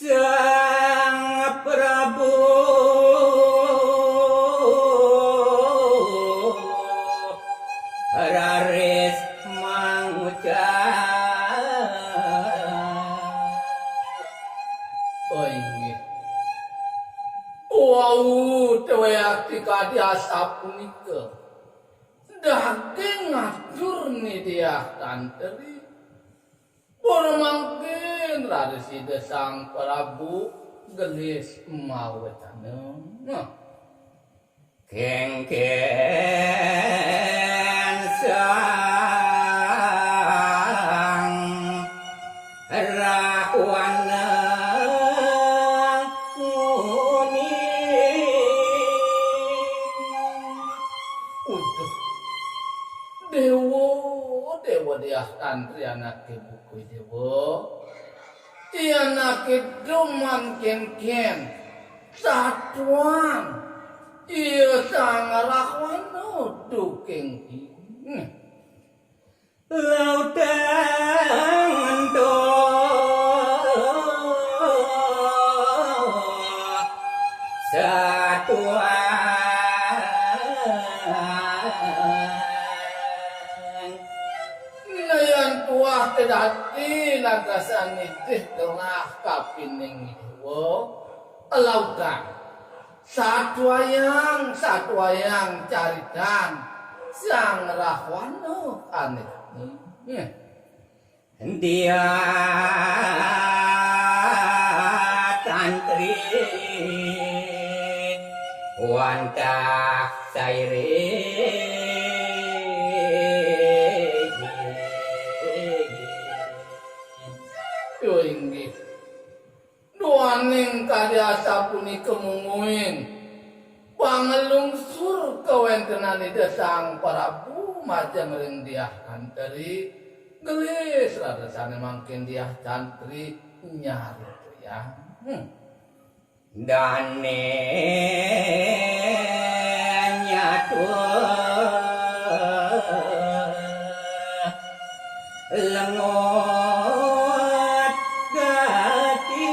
Sang Prabu raris mangucap Oh inggih. Wau tewayakti kadiasa punika. Daging ngatur nih dia tanteri. Pun mangkin rarisi Sang Prabu gelis mawetana. kengken sang Rahwana muni Uduh. Dewa dia tantri anake buku dewa. Iya anake duman ken satuan. Iya sang Rahwana duking lautan satuan Nayan tuah kedati nagasan itih tengah kapining dewa. Lautan. Satu ayang caritan Sang Rahwana aneh. dia tantri wantah sairi Yo inggih. Duaning kadiasa punika mungguing pangelungsur kawentenanipun Sang Prabu majeng ring diah tantri gelis radasane mangkin diah tantri nyari ya. dane nyatu lengot gati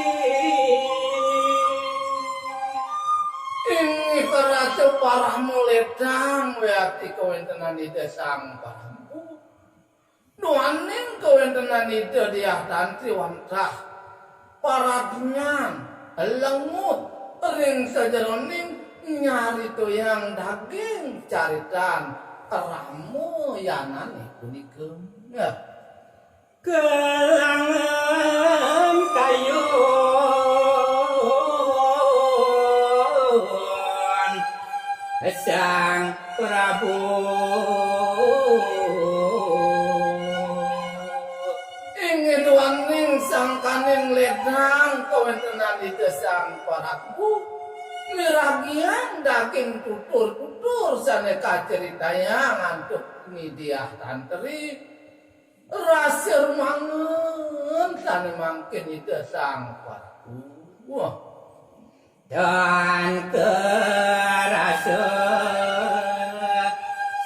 Ini kerasa parah muledang weati kawentenanipun Sang Prabu. Duaning kawentenanipun diah tantri wantah paradnyan lengut ring sajeroning nyari toyang daging caritan ramu yanane punika. kelangan kayu Sang Prabu Ingin waning sangkaning ledang kawentenanipun Sang Prabu miragian daging tutur saneka ceritaya ngantuk midiah tantri rasir mangen sane mangkin itu Sang Prabu. Wah. dan kerasa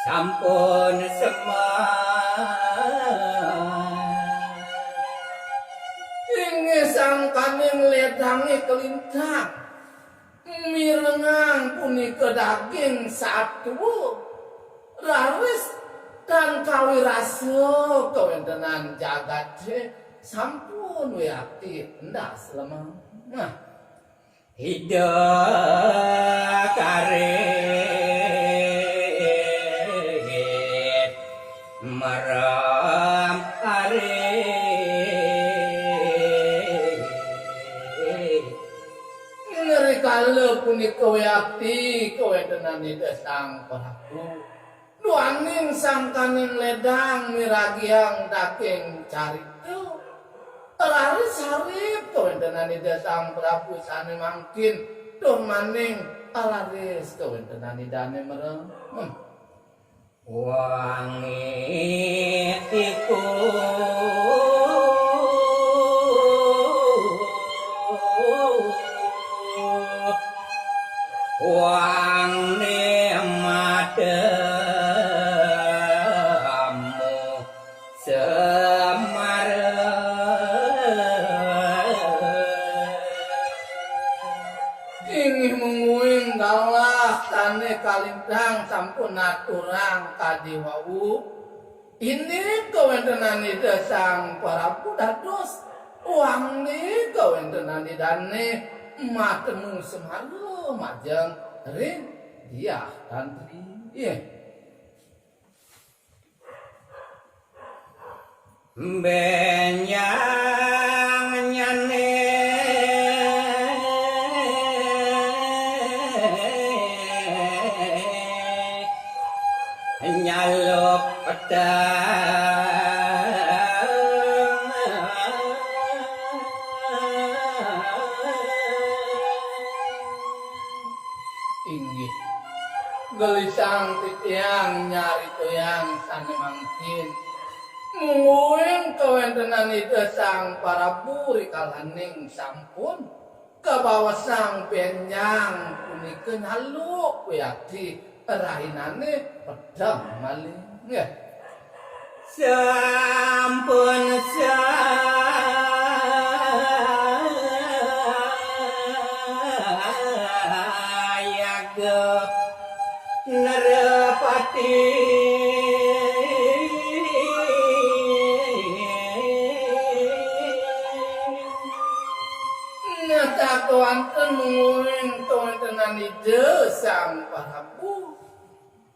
sampun semua Inge sangkaning ledange kelintang mirengang punika daging satu raris dan kawirasa kawentenan jagat sampun wiati endas lemah. Nah, hidup karet meram karet ngeri kala punika wiati kawentenanipun Sang Prabu. Duaning sangkaning ledang miragiang daging carita raris sarip kawentenanipun Sang Prabu sane mangkin tur maning alaris kawentenanipun merem. wangi iku wangi matamu semar santang sampun aturang kadiwau ini kawentenan ida sang Prabu dados uang ni kawentenan idane matemu semalu majeng ring dia tantri iya benyang nyane nyaluk pedang inggih gelisang titiang nyari toyang sane mangkin mungguing kawentenan ida sang Prabu rikalaning sampun kabawa sang penyang punikeun haluk wiati rahinane pedang malih nggih sampun sayagep nerepati nyata kawanten mungguing kawentenan ida sang Prabu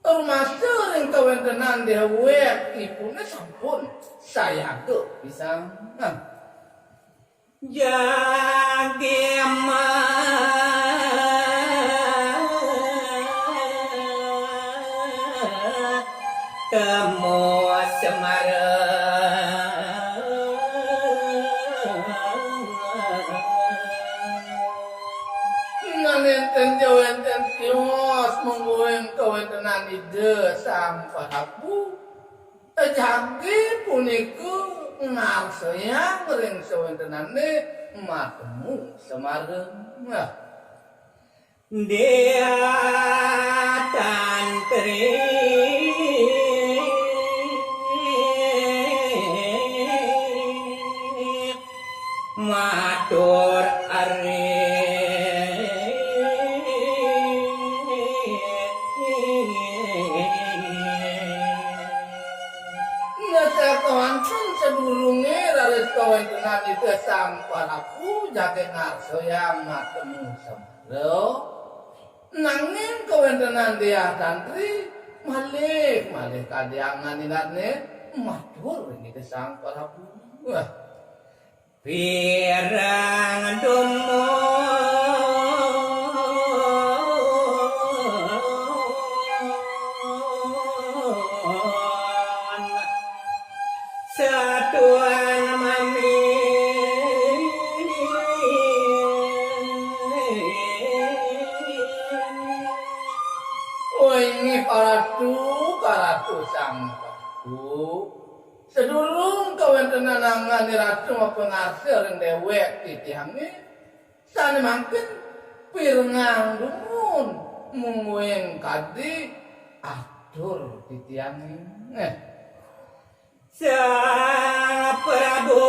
termasuk yang kawentenan dewek ipune sampun sayagep pisan jagema temu nanenten jawenten tios mungguing kawentenan ide sang Prabu jagi puniku ngarsayang ring sawentenane matemu semareng dia tantri matur ari kawanten sedurunge raris kawentenan ide sang Prabu jagi ngarsayang matemu semareng nanging kawentenan dia tantri malih kadiangan ingatne matur ing ide sang Prabu pirang dumo satuan mami ini karatu sang Prabu sedurung kawentenan nangani ratu maupun hasil yang dewek titihangi sani mangkin pirengang dumun mungguing kadi atur titihangi sang Prabu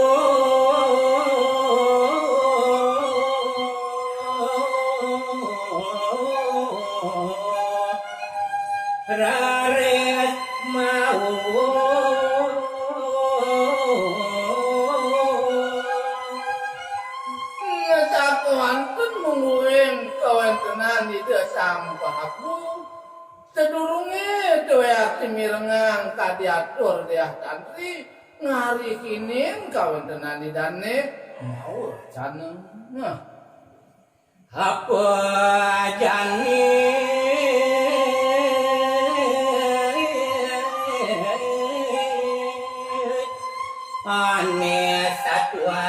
rares mau ngesakuantun mungguing kawentenan ide sang Prabu sedurunge doyak mirengang kadiatur dia tantri ngari kinin kawentenan idane mau caneng apa jani ane satwa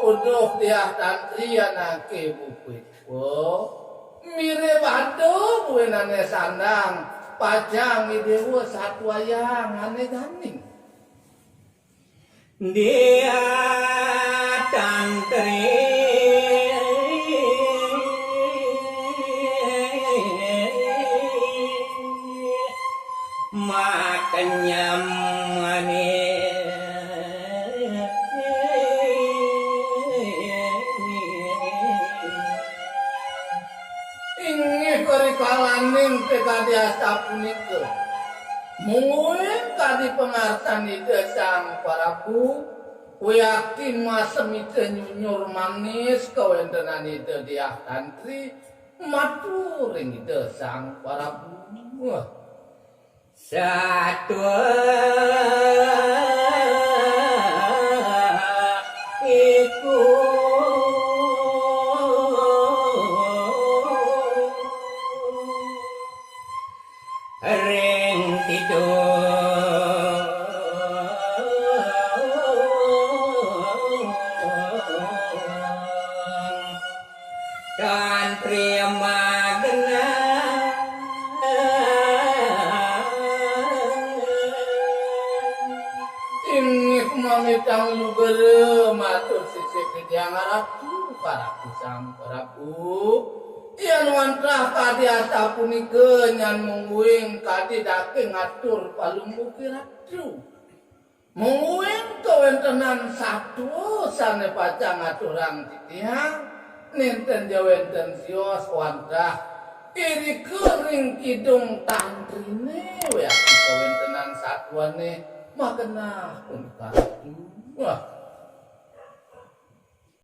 uduh dia tantri anake bupit mire bado buenane sandang pajang idewa satwa yang ane ganing dia tantri makanya maning teh kadi asa punika mungguin kadi pengarsan ide sang Prabu yakin masem ide nyunyur manis kawentenan ide diah tantri matur ing ide sang Prabu satu iku ring tidur dan terima mamitang lugere matur sisi kejang Ratu Paraku sang Prabu yen wantah kadi asa punika nyan mungguing kadi dake ngatur palungguh Ratu mungguing kawentenan satu sane pacang aturang titiang ninten jawenten sios wantah iri kering kidung tantrine weaki kawentenan satuane makena pun Ratu wah